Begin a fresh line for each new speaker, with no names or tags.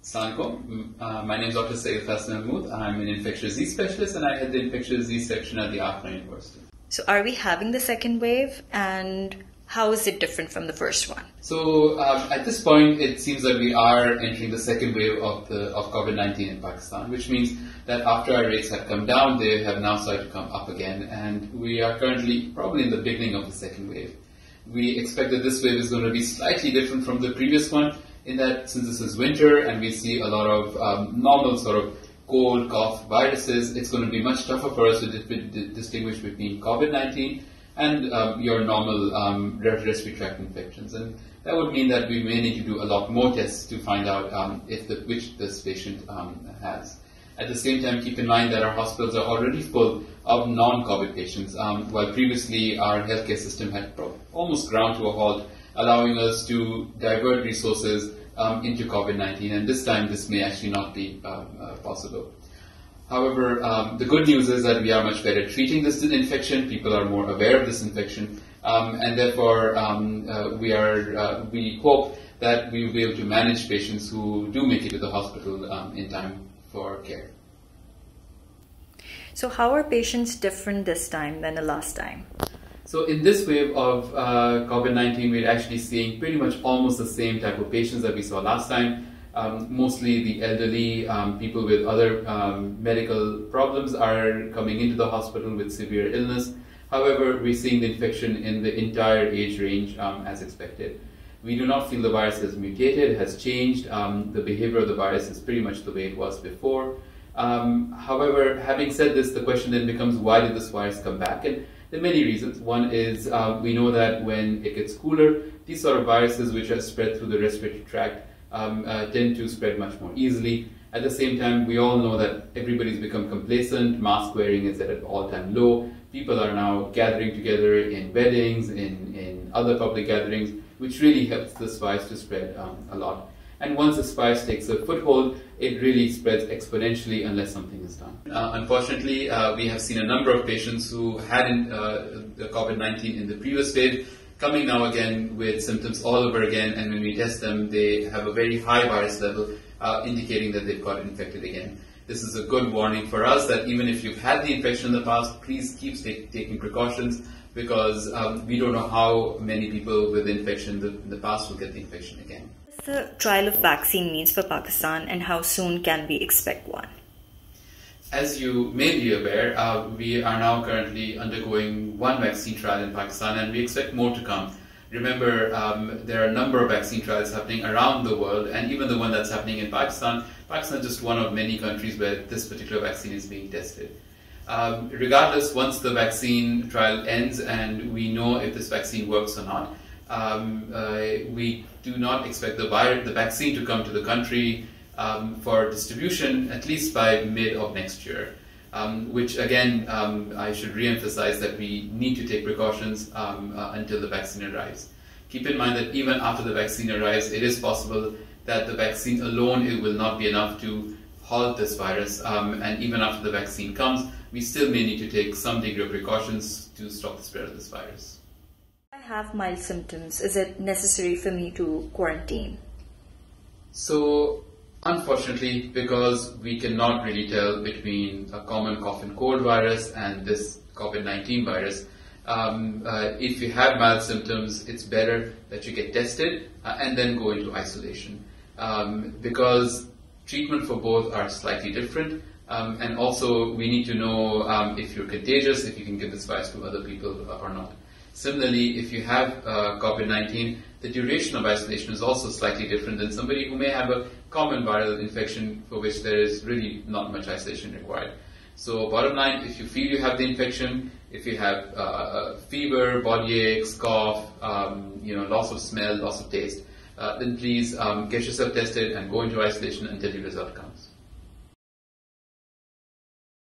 Assalamualaikum. My name is Dr. Sayyid Hassan Mahmood. I'm an infectious disease specialist and I head the infectious disease section at the Afghan University.
So are we having the second wave, and how is it different from the first one?
So at this point it seems that we are entering the second wave of COVID-19 in Pakistan, which means that after our rates have come down, they have now started to come up again, and we are currently probably in the beginning of the second wave. We expect that this wave is going to be slightly different from the previous one, in that since this is winter and we see a lot of normal sort of cold, cough viruses, it's going to be much tougher for us to distinguish between COVID-19 and your normal respiratory tract infections. And that would mean that we may need to do a lot more tests to find out which this patient has. At the same time, keep in mind that our hospitals are already full of non-COVID patients, while previously our healthcare system had almost ground to a halt, allowing us to divert resources into COVID-19, and this time this may actually not be possible. However, the good news is that we are much better treating this infection. People are more aware of this infection, and therefore we hope that we will be able to manage patients who do make it to the hospital in time for care.
So how are patients different this time than the last time?
So in this wave of COVID-19, we're actually seeing pretty much almost the same type of patients that we saw last time. Mostly the elderly, people with other medical problems are coming into the hospital with severe illness. However, we're seeing the infection in the entire age range as expected. We do not feel the virus has mutated, has changed. The behavior of the virus is pretty much the way it was before. However, having said this, the question then becomes, why did this virus come back? And there are many reasons. One is we know that when it gets cooler, these sort of viruses which are spread through the respiratory tract tend to spread much more easily. At the same time, we all know that everybody's become complacent, mask wearing is at an all-time low. People are now gathering together in weddings, in other public gatherings, which really helps this virus to spread a lot. And once this virus takes a foothold, it really spreads exponentially unless something is done. Unfortunately, we have seen a number of patients who had the COVID-19 in the previous wave coming now again with symptoms all over again, and when we test them, they have a very high virus level, indicating that they've got infected again. This is a good warning for us that even if you've had the infection in the past, please keep taking precautions, because we don't know how many people with the infection in the past will get the infection again.
What does the trial of vaccine means for Pakistan, and how soon can we expect one?
As you may be aware, we are now currently undergoing one vaccine trial in Pakistan, and we expect more to come. Remember, there are a number of vaccine trials happening around the world, and even the one that's happening in Pakistan, Pakistan is just one of many countries where this particular vaccine is being tested. Regardless, once the vaccine trial ends and we know if this vaccine works or not, we do not expect the vaccine to come to the country for distribution at least by mid of next year, which again, I should re-emphasize that we need to take precautions until the vaccine arrives. Keep in mind that even after the vaccine arrives, it is possible that the vaccine alone will not be enough to halt this virus, and even after the vaccine comes, we still may need to take some degree of precautions to stop the spread of this virus.
If I have mild symptoms, is it necessary for me to quarantine?
So, unfortunately, because we cannot really tell between a common cough and cold virus and this COVID-19 virus, if you have mild symptoms, it's better that you get tested and then go into isolation, because treatment for both are slightly different, and also we need to know if you're contagious, if you can give this virus to other people or not. Similarly, if you have COVID-19, the duration of isolation is also slightly different than somebody who may have a common viral infection for which there is really not much isolation required. So bottom line, if you feel you have the infection, if you have fever, body aches, cough, loss of smell, loss of taste, then please get yourself tested and go into isolation until your result comes.